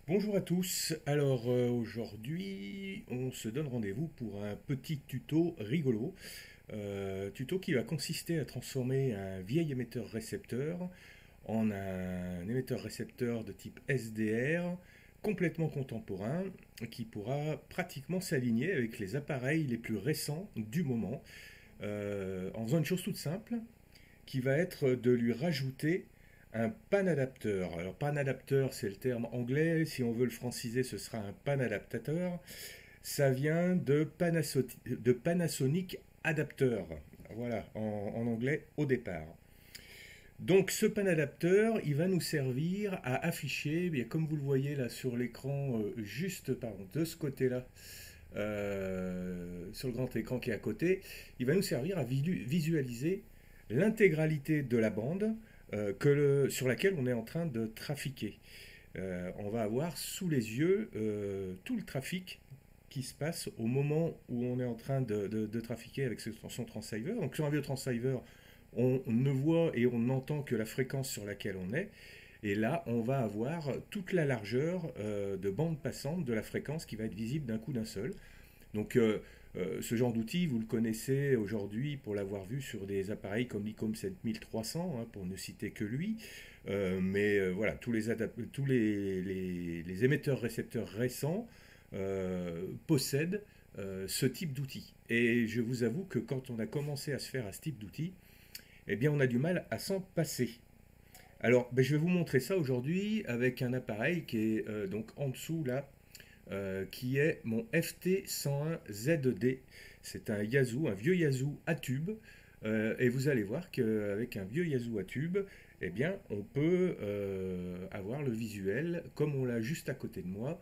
Bonjour à tous. Alors aujourd'hui, on se donne rendez-vous pour un petit tuto rigolo. Tuto qui va consister à transformer un vieil émetteur-récepteur en un émetteur-récepteur de type SDR complètement contemporain qui pourra pratiquement s'aligner avec les appareils les plus récents du moment en faisant une chose toute simple qui va être de lui rajouter un pan-adapteur. Alors pan-adapteur, c'est le terme anglais. Si on veut le franciser, ce sera un pan-adaptateur. Ça vient de Panasonic Adapter. Voilà, en anglais au départ. Donc ce pan-adapteur, il va nous servir à afficher, bien, comme vous le voyez là sur l'écran, juste pardon, de ce côté-là, sur le grand écran qui est à côté, il va nous servir à visualiser l'intégralité de la bande sur laquelle on est en train de trafiquer. On va avoir sous les yeux tout le trafic qui se passe au moment où on est en train de trafiquer avec son transceiver. Donc sur un vieux transceiver, on ne voit et on n'entend que la fréquence sur laquelle on est. Et là, on va avoir toute la largeur de bande passante de la fréquence qui va être visible d'un coup d'un seul. Donc ce genre d'outil, vous le connaissez aujourd'hui pour l'avoir vu sur des appareils comme l'ICOM 7300, hein, pour ne citer que lui. Voilà, tous les émetteurs-récepteurs récents possèdent ce type d'outil. Et je vous avoue que quand on a commencé à se faire à ce type d'outil, eh bien on a du mal à s'en passer. Alors, je vais vous montrer ça aujourd'hui avec un appareil qui est donc en dessous là, qui est mon FT101ZD. C'est un Yazoo, un vieux Yazoo à tube. Et vous allez voir qu'avec un vieux Yazoo à tube, eh bien, on peut avoir le visuel comme on l'a juste à côté de moi,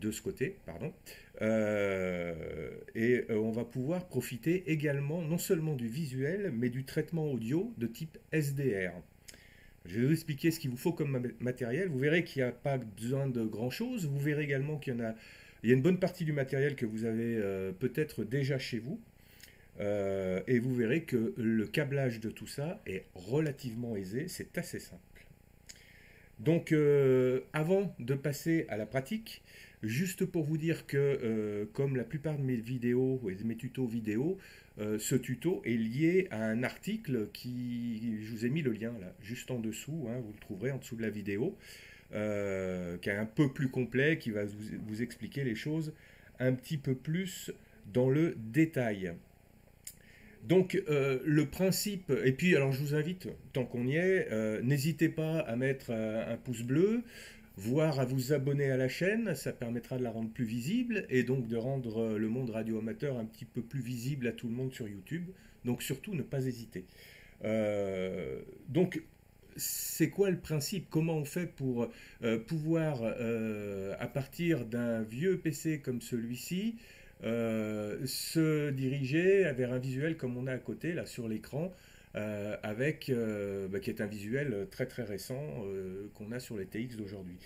de ce côté, pardon. On va pouvoir profiter également non seulement du visuel, mais du traitement audio de type SDR. Je vais vous expliquer ce qu'il vous faut comme matériel. Vous verrez qu'il n'y a pas besoin de grand-chose. Vous verrez également il y a une bonne partie du matériel que vous avez peut-être déjà chez vous. Et vous verrez que le câblage de tout ça est relativement aisé. C'est assez simple. Donc, avant de passer à la pratique, juste pour vous dire que, comme la plupart de mes vidéos et de mes tutos vidéo, ce tuto est lié à un article je vous ai mis le lien là, juste en dessous, hein, vous le trouverez en dessous de la vidéo, qui est un peu plus complet, qui va vous expliquer les choses un petit peu plus dans le détail. Donc le principe, et puis alors je vous invite, tant qu'on y est, n'hésitez pas à mettre un pouce bleu, voire à vous abonner à la chaîne, ça permettra de la rendre plus visible et donc de rendre le monde radio amateur un petit peu plus visible à tout le monde sur YouTube. Donc surtout ne pas hésiter. Donc c'est quoi le principe? Comment on fait pour pouvoir, à partir d'un vieux PC comme celui-ci, se diriger vers un visuel comme on a à côté, là, sur l'écran, qui est un visuel très très récent qu'on a sur les TX d'aujourd'hui.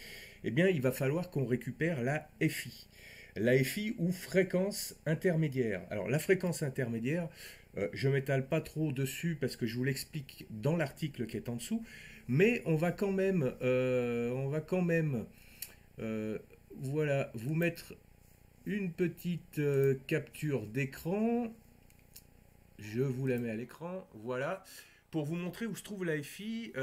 Eh bien, il va falloir qu'on récupère la FI. La FI ou fréquence intermédiaire. Alors, la fréquence intermédiaire, je ne m'étale pas trop dessus parce que je vous l'explique dans l'article qui est en dessous, mais on va quand même euh, voilà, vous mettre une petite capture d'écran. Je vous la mets à l'écran, voilà, pour vous montrer où se trouve la FI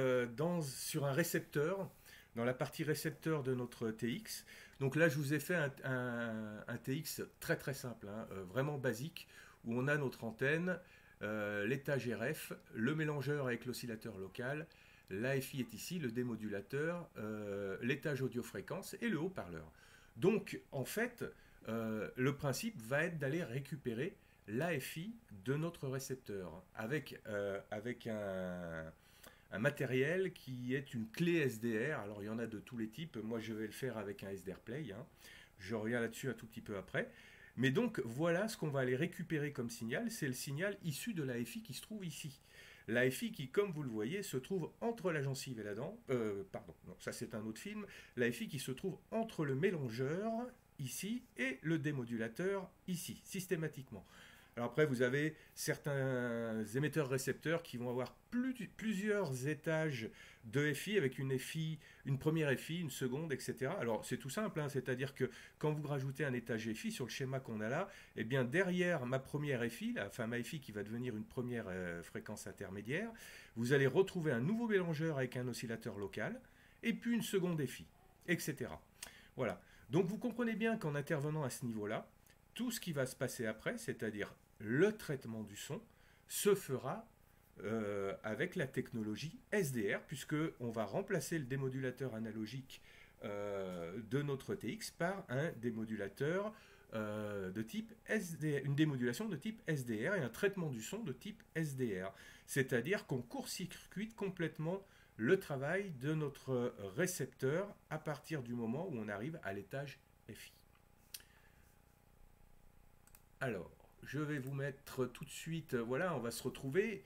sur un récepteur, dans la partie récepteur de notre TX. Donc là, je vous ai fait un TX très très simple, hein, vraiment basique, où on a notre antenne, l'étage RF, le mélangeur avec l'oscillateur local, l'AFI est ici, le démodulateur, l'étage audio-fréquence et le haut-parleur. Donc, en fait, le principe va être d'aller récupérer l'AFI de notre récepteur avec un matériel qui est une clé SDR. Alors, il y en a de tous les types. Moi, je vais le faire avec un SDR Play, hein. Je reviens là-dessus un tout petit peu après. Mais donc, voilà ce qu'on va aller récupérer comme signal. C'est le signal issu de l'AFI qui se trouve ici. L'AFI qui, comme vous le voyez, se trouve entre la gencive et la dent. Pardon, non, ça c'est un autre film. L'AFI qui se trouve entre le mélangeur, ici, et le démodulateur, ici, systématiquement. Alors après, vous avez certains émetteurs-récepteurs qui vont avoir plusieurs étages de FI avec une FI, une première FI, une seconde, etc. Alors c'est tout simple, hein, c'est-à-dire que quand vous rajoutez un étage FI sur le schéma qu'on a là, eh bien derrière ma première FI, enfin ma FI qui va devenir une première fréquence intermédiaire, vous allez retrouver un nouveau mélangeur avec un oscillateur local, et puis une seconde FI, etc. Voilà. Donc vous comprenez bien qu'en intervenant à ce niveau-là, tout ce qui va se passer après, c'est-à-dire le traitement du son, se fera avec la technologie SDR, puisqu'on va remplacer le démodulateur analogique de notre TX par un démodulateur de type SDR, une démodulation de type SDR et un traitement du son de type SDR. C'est-à-dire qu'on court-circuite complètement le travail de notre récepteur à partir du moment où on arrive à l'étage FI. Alors, je vais vous mettre tout de suite, voilà, on va se retrouver,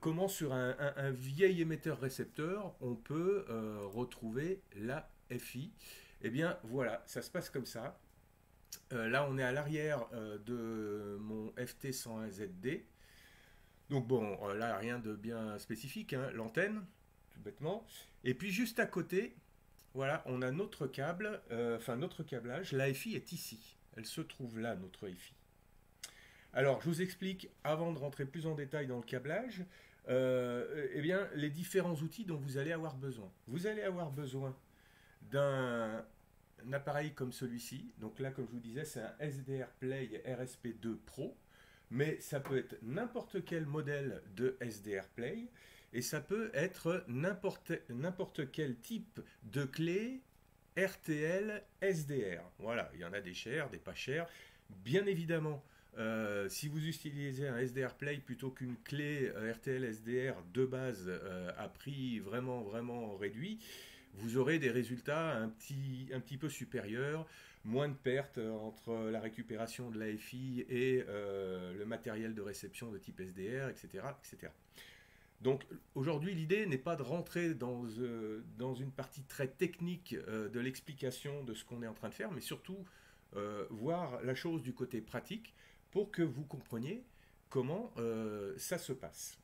comment sur un vieil émetteur-récepteur, on peut retrouver la FI. Eh bien, voilà, ça se passe comme ça. Là, on est à l'arrière de mon FT101ZD. Donc bon, là, rien de bien spécifique, hein, l'antenne, tout bêtement. Et puis juste à côté, voilà, on a notre câble, enfin notre câblage. La FI est ici. Elle se trouve là, notre FI. Alors, je vous explique, avant de rentrer plus en détail dans le câblage, eh bien, les différents outils dont vous allez avoir besoin. Vous allez avoir besoin d'un appareil comme celui-ci. Donc là, comme je vous disais, c'est un SDR Play RSP2 Pro. Mais ça peut être n'importe quel modèle de SDR Play. Et ça peut être n'importe quel type de clé RTL SDR. Voilà, il y en a des chers, des pas chers. Bien évidemment, si vous utilisez un SDR Play plutôt qu'une clé RTL SDR de base à prix vraiment, vraiment réduit, vous aurez des résultats un petit peu supérieurs, moins de pertes entre la récupération de l'AFI et le matériel de réception de type SDR, etc. etc. Donc aujourd'hui, l'idée n'est pas de rentrer dans une partie très technique de l'explication de ce qu'on est en train de faire, mais surtout voir la chose du côté pratique pour que vous compreniez comment ça se passe.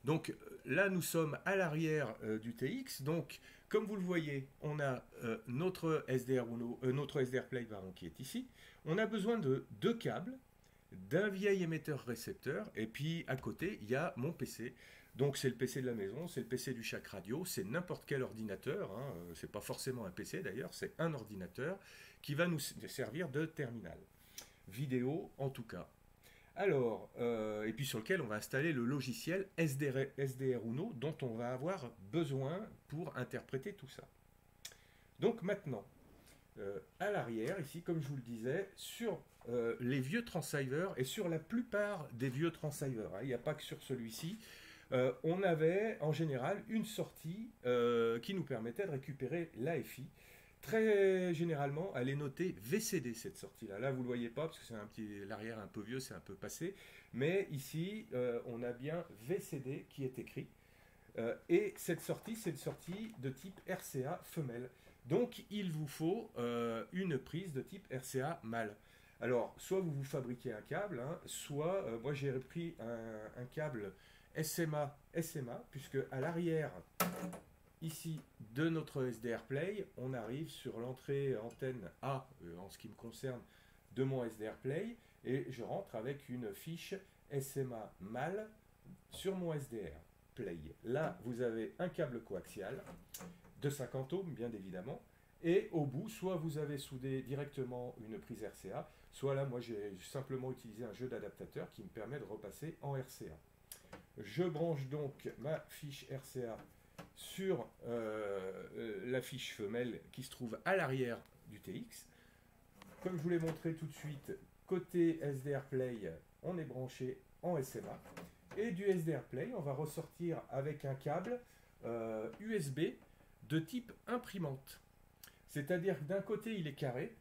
Donc là, nous sommes à l'arrière du TX. Donc, comme vous le voyez, on a notre SDR Play qui est ici. On a besoin de deux câbles, d'un vieil émetteur-récepteur, et puis à côté, il y a mon PC. Donc c'est le PC de la maison, c'est le PC du Chac Radio, c'est n'importe quel ordinateur, hein, c'est pas forcément un PC d'ailleurs, c'est un ordinateur qui va nous servir de terminal. Vidéo en tout cas. Alors, et puis sur lequel on va installer le logiciel SDR Uno dont on va avoir besoin pour interpréter tout ça. Donc maintenant, à l'arrière, ici, comme je vous le disais, sur les vieux transceivers et sur la plupart des vieux transceivers, hein, il n'y a pas que sur celui-ci, on avait en général une sortie qui nous permettait de récupérer l'AFI. Très généralement, elle est notée VCD cette sortie-là. Là, vous ne le voyez pas parce que c'est l'arrière un peu vieux, c'est un peu passé. Mais ici, on a bien VCD qui est écrit. Et cette sortie, c'est une sortie de type RCA femelle. Donc, il vous faut une prise de type RCA mâle. Alors, soit vous vous fabriquez un câble, hein, soit, moi j'ai repris un câble SMA, puisque à l'arrière, ici, de notre SDR Play, on arrive sur l'entrée antenne A, en ce qui me concerne, de mon SDR Play, et je rentre avec une fiche SMA mâle sur mon SDR Play. Là, vous avez un câble coaxial de 50 ohms, bien évidemment, et au bout, soit vous avez soudé directement une prise RCA, soit là, moi, j'ai simplement utilisé un jeu d'adaptateur qui me permet de repasser en RCA. Je branche donc ma fiche RCA sur la fiche femelle qui se trouve à l'arrière du TX. Comme je vous l'ai montré tout de suite, côté SDR Play, on est branché en SMA. Et du SDR Play, on va ressortir avec un câble USB de type imprimante. C'est-à-dire que d'un côté, il est carré,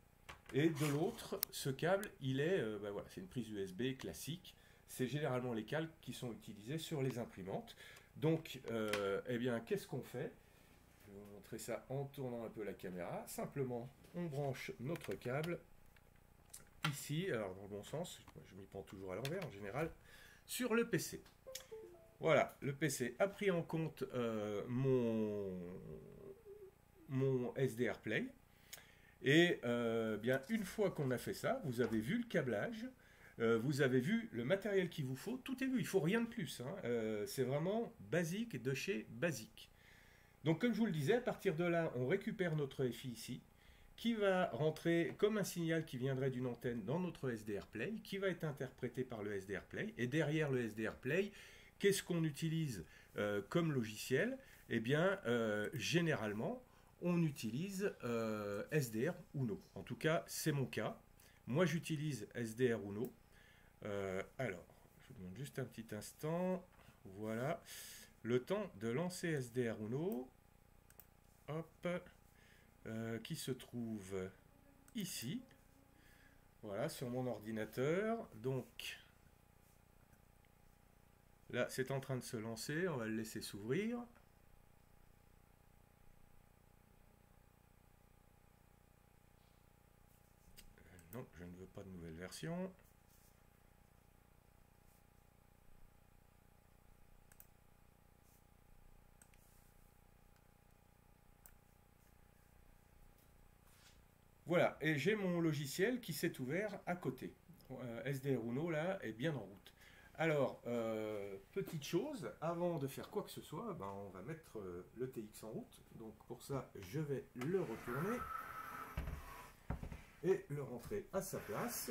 et de l'autre, ce câble, il est, voilà, c'est une prise USB classique. C'est généralement les câbles qui sont utilisés sur les imprimantes. Donc, eh bien, qu'est-ce qu'on fait? Je vais vous montrer ça en tournant un peu la caméra. Simplement, on branche notre câble ici, alors dans le bon sens, je m'y prends toujours à l'envers en général, sur le PC. Voilà, le PC a pris en compte mon SDR Play. Et bien, une fois qu'on a fait ça, vous avez vu le câblage, vous avez vu le matériel qu'il vous faut, tout est vu, il ne faut rien de plus. Hein. C'est vraiment basique de chez basique. Donc comme je vous le disais, à partir de là, on récupère notre FI ici, qui va rentrer comme un signal qui viendrait d'une antenne dans notre SDR Play, qui va être interprété par le SDR Play. Et derrière le SDR Play, qu'est-ce qu'on utilise comme logiciel? Eh bien, généralement, on utilise SDR Uno. En tout cas, c'est mon cas. Moi, j'utilise SDR Uno. Alors, je vous demande juste un petit instant. Voilà. Le temps de lancer SDR Uno. Hop. Qui se trouve ici. Voilà, sur mon ordinateur. Donc, là, c'est en train de se lancer. On va le laisser s'ouvrir. Non, je ne veux pas de nouvelle version. Voilà, et j'ai mon logiciel qui s'est ouvert à côté. SDR Uno, là, est bien en route. Alors, petite chose, avant de faire quoi que ce soit, ben, on va mettre le TX en route. Donc pour ça, je vais le retourner et le rentrer à sa place.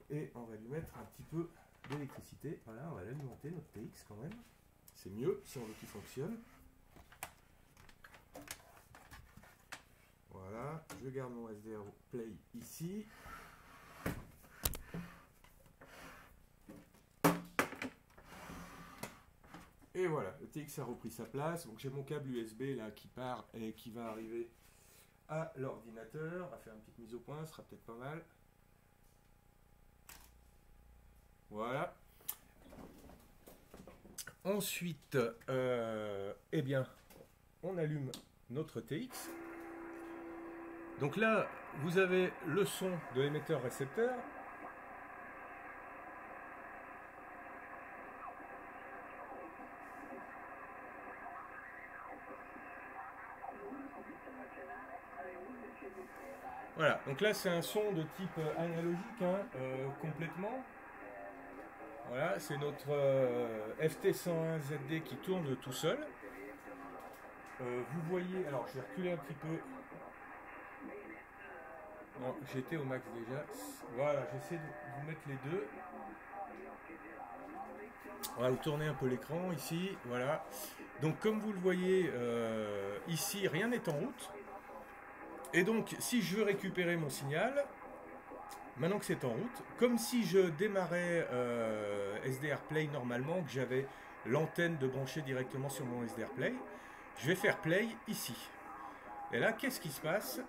Et on va lui mettre un petit peu d'électricité. Voilà, on va l'alimenter, notre TX quand même. C'est mieux si on veut qu'il fonctionne. Voilà, je garde mon SDR Play ici. Et voilà, le TX a repris sa place. Donc j'ai mon câble USB là qui part et qui va arriver à l'ordinateur. On va faire une petite mise au point, ce sera peut-être pas mal. Voilà. Ensuite, eh bien, on allume notre TX. Donc là, vous avez le son de l'émetteur-récepteur. Voilà, donc là c'est un son de type analogique, hein, complètement. Voilà, c'est notre FT101ZD qui tourne tout seul. Vous voyez, alors je vais reculer un petit peu. Non, j'étais au max déjà. Voilà, j'essaie de vous mettre les deux. On va vous tourner un peu l'écran ici, voilà. Donc comme vous le voyez, ici rien n'est en route. Et donc si je veux récupérer mon signal, maintenant que c'est en route, comme si je démarrais SDR Play normalement, que j'avais l'antenne de brancher directement sur mon SDR Play, je vais faire Play ici. Et là, qu'est-ce qui se passe?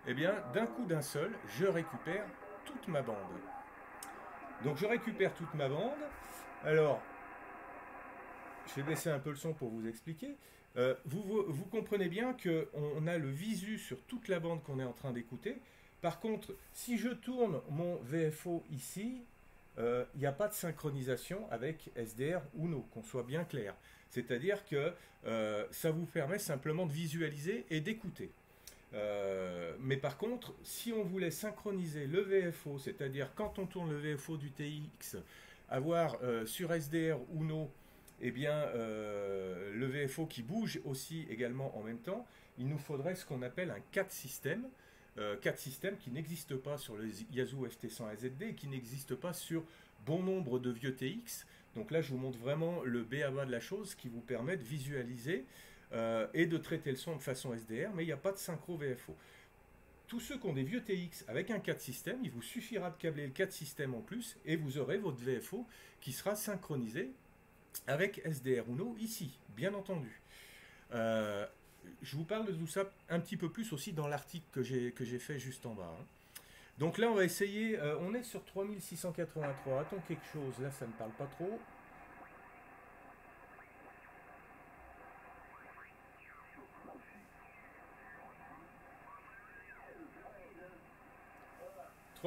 Eh bien, d'un coup d'un seul, je récupère toute ma bande. Donc je récupère toute ma bande. Alors, je vais baisser un peu le son pour vous expliquer. Vous comprenez bien qu'on a le visu sur toute la bande qu'on est en train d'écouter. Par contre, si je tourne mon VFO ici, il n'y a pas de synchronisation avec SDR Uno, qu'on soit bien clair. C'est-à-dire que ça vous permet simplement de visualiser et d'écouter. Mais par contre, si on voulait synchroniser le VFO, c'est-à-dire quand on tourne le VFO du TX, avoir sur SDR Uno, eh bien, le VFO qui bouge aussi également en même temps, il nous faudrait ce qu'on appelle un 4 système. 4 systèmes qui n'existent pas sur le Yaesu FT100AZD et qui n'existent pas sur bon nombre de vieux TX. Donc là, je vous montre vraiment le b.a.-ba de la chose qui vous permet de visualiser et de traiter le son de façon SDR, mais il n'y a pas de synchro VFO. Tous ceux qui ont des vieux TX avec un 4 système, il vous suffira de câbler le 4 système en plus et vous aurez votre VFO qui sera synchronisé avec SDR Uno ici, bien entendu. Je vous parle de tout ça un petit peu plus aussi dans l'article que j'ai fait juste en bas. Hein. Donc là, on va essayer, on est sur 3683, attends quelque chose, là ça ne parle pas trop.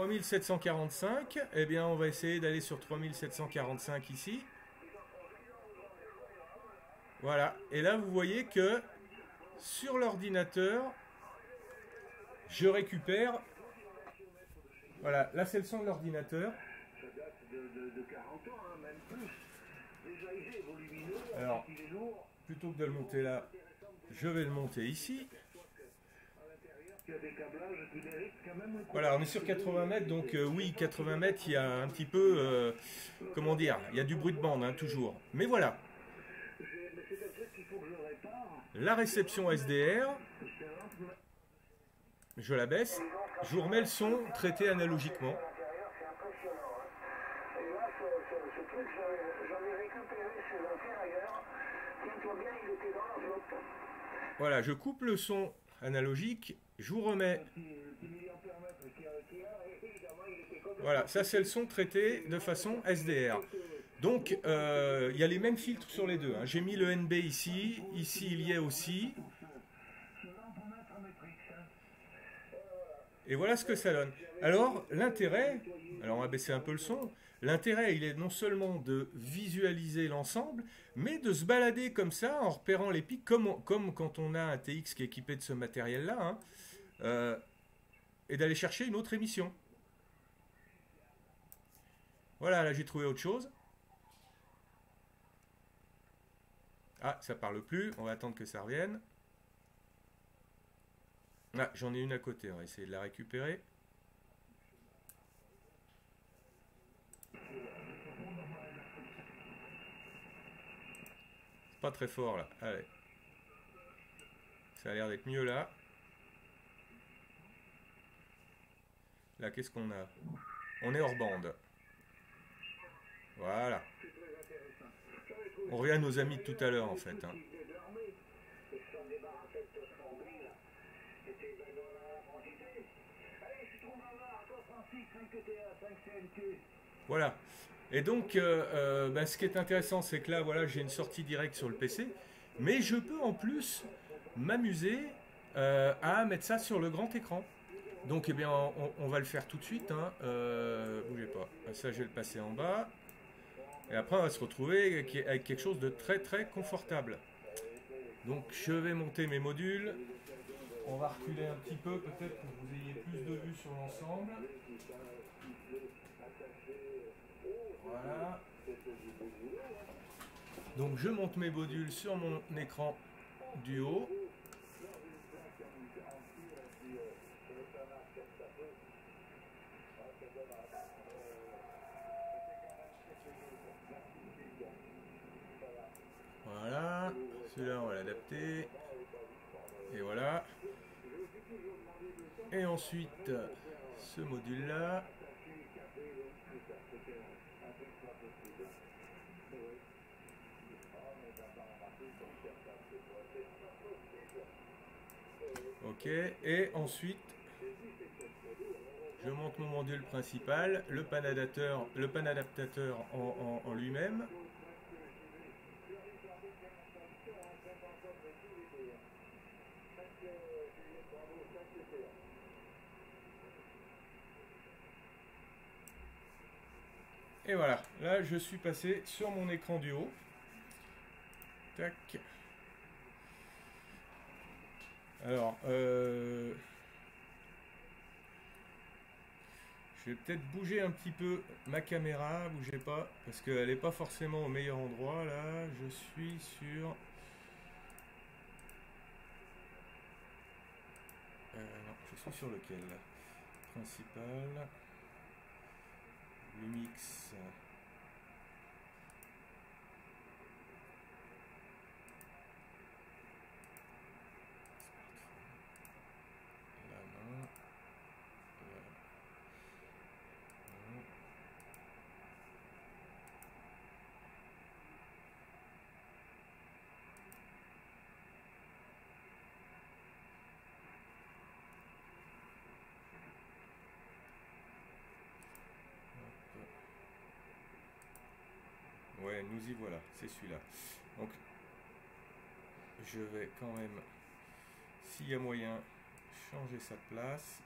3745, eh bien on va essayer d'aller sur 3745 ici. Voilà, et là vous voyez que sur l'ordinateur, je récupère, voilà, là c'est le son de l'ordinateur. Alors, plutôt que de le monter là, je vais le monter ici. Voilà, on est sur 80 mètres, donc oui, 80 mètres, il y a un petit peu, comment dire, il y a du bruit de bande, hein, toujours. Mais voilà. La réception SDR, je la baisse, je vous remets le son traité analogiquement. Voilà, je coupe le son analogique, je vous remets. Voilà, ça c'est le son traité de façon SDR. Donc, il y a les mêmes filtres sur les deux, hein. J'ai mis le NB ici, ici il y est aussi. Et voilà ce que ça donne. Alors, l'intérêt, alors on va baisser un peu le son, l'intérêt il est non seulement de visualiser l'ensemble, mais de se balader comme ça en repérant les pics, comme quand on a un TX qui est équipé de ce matériel-là, hein, et d'aller chercher une autre émission. Voilà, là j'ai trouvé autre chose. Ah, ça parle plus, on va attendre que ça revienne. Ah, j'en ai une à côté, on va essayer de la récupérer. C'est pas très fort là, allez. Ça a l'air d'être mieux là. Là, qu'est-ce qu'on a? On est hors bande. Voilà. On revient à nos amis de tout à l'heure en fait, hein. Voilà. Et donc, ce qui est intéressant, c'est que là, voilà, j'ai une sortie directe sur le PC, mais je peux en plus m'amuser à mettre ça sur le grand écran. Donc, eh bien, on va le faire tout de suite, hein. Bougez pas. Ça, je vais le passer en bas. Et après, on va se retrouver avec quelque chose de très très confortable. Donc, je vais monter mes modules. On va reculer un petit peu, peut-être pour que vous ayez plus de vue sur l'ensemble. Voilà. Donc, je monte mes modules sur mon écran du haut. Voilà, celui-là on va l'adapter. Et voilà. Et ensuite, ce module-là. Ok, et ensuite, je monte mon module principal, le pan adaptateur en lui-même. Et voilà, là je suis passé sur mon écran du haut. Tac. Alors, je vais peut-être bouger un petit peu ma caméra, bougez pas, parce qu'elle n'est pas forcément au meilleur endroit. Là, je suis sur... non, je suis sur lequel là? Principal. Lumix. Là, non. Ouais, nous y voilà, c'est celui-là. Donc, je vais quand même, s'il y a moyen, changer sa place.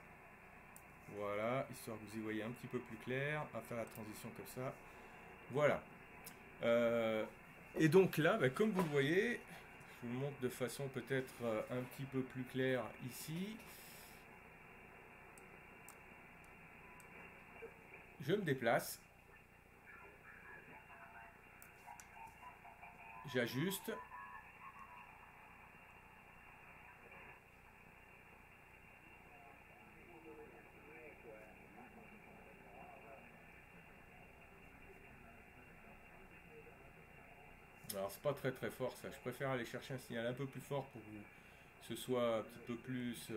Voilà, histoire que vous y voyez un petit peu plus clair, à faire la transition comme ça. Voilà. Euh, et donc là, bah, comme vous le voyez, je vous le montre de façon peut-être un petit peu plus claire ici. Je me déplace, j'ajuste. Alors c'est pas très très fort ça, je préfère aller chercher un signal un peu plus fort pour que ce soit un petit peu plus...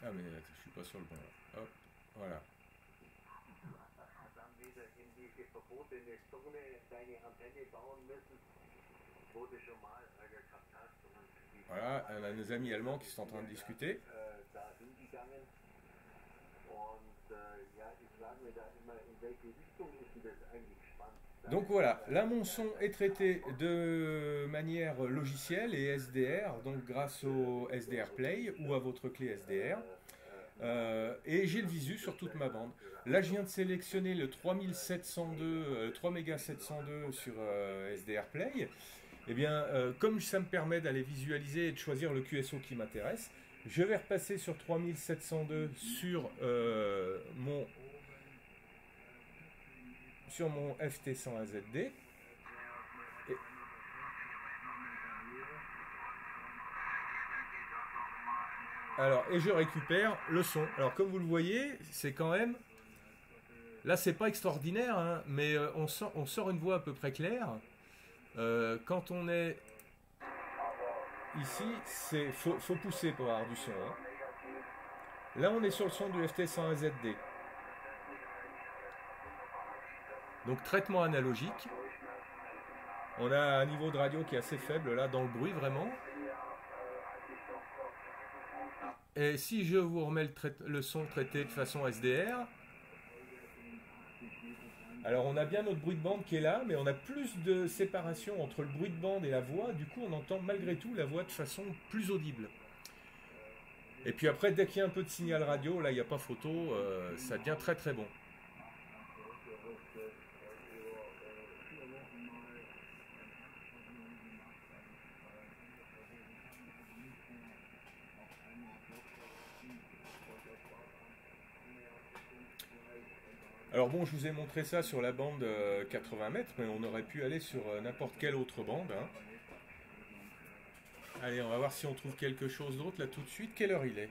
Ah mais attends, je suis pas sur le bon là. Hop, voilà. Voilà, on a nos amis allemands qui sont en train de discuter. Donc voilà, là mon son est traité de manière logicielle et SDR, donc grâce au SDR Play ou à votre clé SDR. Et j'ai le visu sur toute ma bande. Là, je viens de sélectionner le 3702, 3 mégas 702 sur SDR Play. Eh bien, comme ça me permet d'aller visualiser et de choisir le QSO qui m'intéresse, je vais repasser sur 3702 sur mon FT101ZD. Et je récupère le son. Alors, comme vous le voyez, c'est quand même... Là, c'est pas extraordinaire, hein, mais on sort une voix à peu près claire. Quand on est ici, faut pousser pour avoir du son. Hein. Là, on est sur le son du FT101ZD. Donc, traitement analogique. On a un niveau de radio qui est assez faible, là, dans le bruit, vraiment. Et si je vous remets le son traité de façon SDR, alors on a bien notre bruit de bande qui est là, mais on a plus de séparation entre le bruit de bande et la voix, du coup on entend malgré tout la voix de façon plus audible. Et puis après, dès qu'il y a un peu de signal radio, là il n'y a pas photo, ça devient très très bon. Alors bon, je vous ai montré ça sur la bande 80 mètres, mais on aurait pu aller sur n'importe quelle autre bande. Hein. Allez, on va voir si on trouve quelque chose d'autre là tout de suite. Quelle heure il est?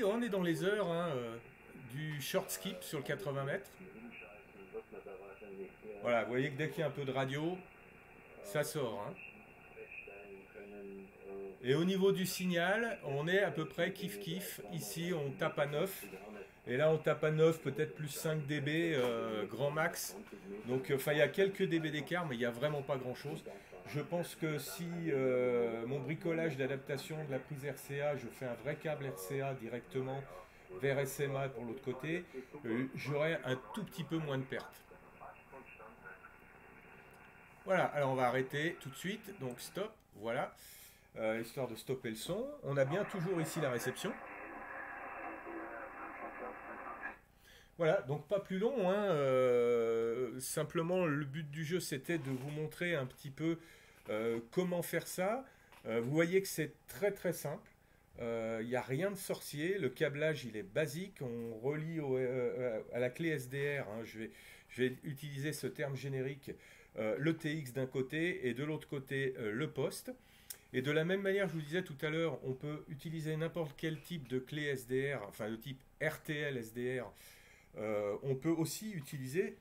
On est dans les heures hein, du short skip sur le 80 mètres. Voilà, vous voyez que dès qu'il y a un peu de radio, ça sort. Hein. Et au niveau du signal, on est à peu près kiff-kiff. Ici, on tape à 9. Et là, on tape à 9, peut-être plus 5 dB, grand max. Donc, il y a quelques dB d'écart, mais il n'y a vraiment pas grand-chose. Je pense que si mon bricolage d'adaptation de la prise RCA, je fais un vrai câble RCA directement vers SMA pour l'autre côté, j'aurai un tout petit peu moins de pertes. Voilà, alors on va arrêter tout de suite. Donc, stop, voilà. Histoire de stopper le son. On a bien toujours ici la réception. Voilà, donc pas plus long, hein, simplement le but du jeu c'était de vous montrer un petit peu comment faire ça. Vous voyez que c'est très très simple, il n'y a rien de sorcier, le câblage il est basique, on relie à la clé SDR, hein, je vais utiliser ce terme générique, le TX d'un côté et de l'autre côté le poste. Et de la même manière, je vous disais tout à l'heure, on peut utiliser n'importe quel type de clé SDR, enfin le type RTL SDR. On peut aussi utiliser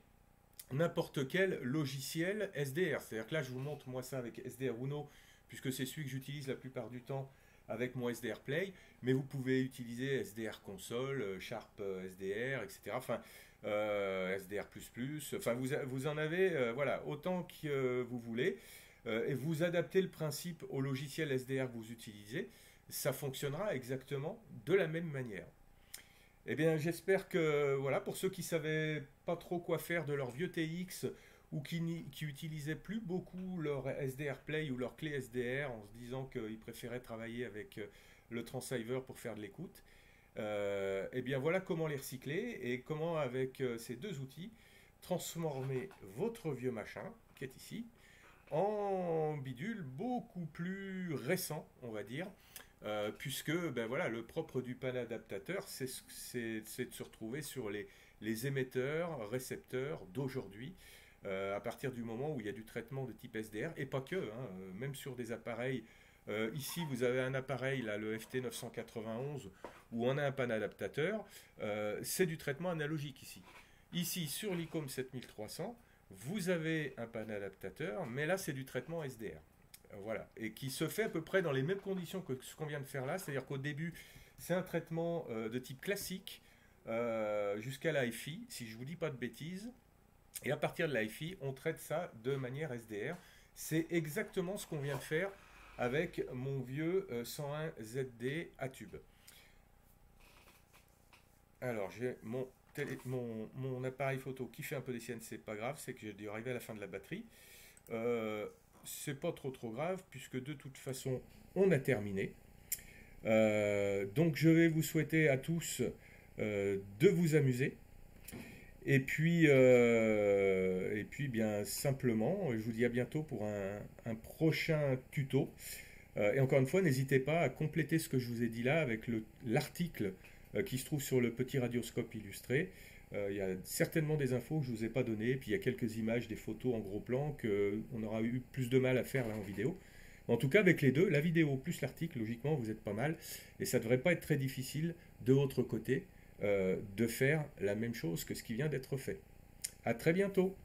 n'importe quel logiciel SDR. C'est-à-dire que là, je vous montre moi ça avec SDR Uno, puisque c'est celui que j'utilise la plupart du temps avec mon SDR Play. Mais vous pouvez utiliser SDR Console, Sharp SDR, etc. Enfin, SDR++. Enfin, vous en avez voilà, autant que vous voulez. Et vous adaptez le principe au logiciel SDR que vous utilisez. Ça fonctionnera exactement de la même manière. Eh bien, j'espère que, voilà, pour ceux qui savaient pas trop quoi faire de leur vieux TX ou qui utilisaient plus beaucoup leur SDR Play ou leur clé SDR en se disant qu'ils préféraient travailler avec le Transceiver pour faire de l'écoute, eh bien, voilà comment les recycler et comment, avec ces deux outils, transformer votre vieux machin, qui est ici, en bidule beaucoup plus récent, on va dire, puisque ben voilà, le propre du panneau adaptateur, c'est de se retrouver sur les émetteurs, récepteurs d'aujourd'hui, à partir du moment où il y a du traitement de type SDR, et pas que, hein, même sur des appareils. Ici, vous avez un appareil, là, le FT 991, où on a un panneau adaptateur, c'est du traitement analogique ici. Ici, sur l'ICOM 7300, vous avez un panneau adaptateur, mais là, c'est du traitement SDR. Voilà. Et qui se fait à peu près dans les mêmes conditions que ce qu'on vient de faire là. C'est-à-dire qu'au début, c'est un traitement de type classique jusqu'à l'AFI, si je ne vous dis pas de bêtises. Et à partir de l'AFI, on traite ça de manière SDR. C'est exactement ce qu'on vient de faire avec mon vieux 101 ZD à tube. Alors, j'ai mon appareil photo qui fait un peu des siennes, c'est pas grave, c'est que j'ai dû arriver à la fin de la batterie. Euh, c'est pas trop grave, puisque de toute façon, on a terminé. Donc, je vais vous souhaiter à tous de vous amuser. Et puis, bien simplement, je vous dis à bientôt pour un prochain tuto. Et encore une fois, n'hésitez pas à compléter ce que je vous ai dit là avec l'article qui se trouve sur le petit radioscope illustré. Il y a certainement des infos que je ne vous ai pas données, puis il y a quelques images, des photos en gros plan qu'on aura eu plus de mal à faire là en vidéo. En tout cas, avec les deux, la vidéo plus l'article, logiquement, vous êtes pas mal. Et ça ne devrait pas être très difficile de votre côté de faire la même chose que ce qui vient d'être fait. À très bientôt!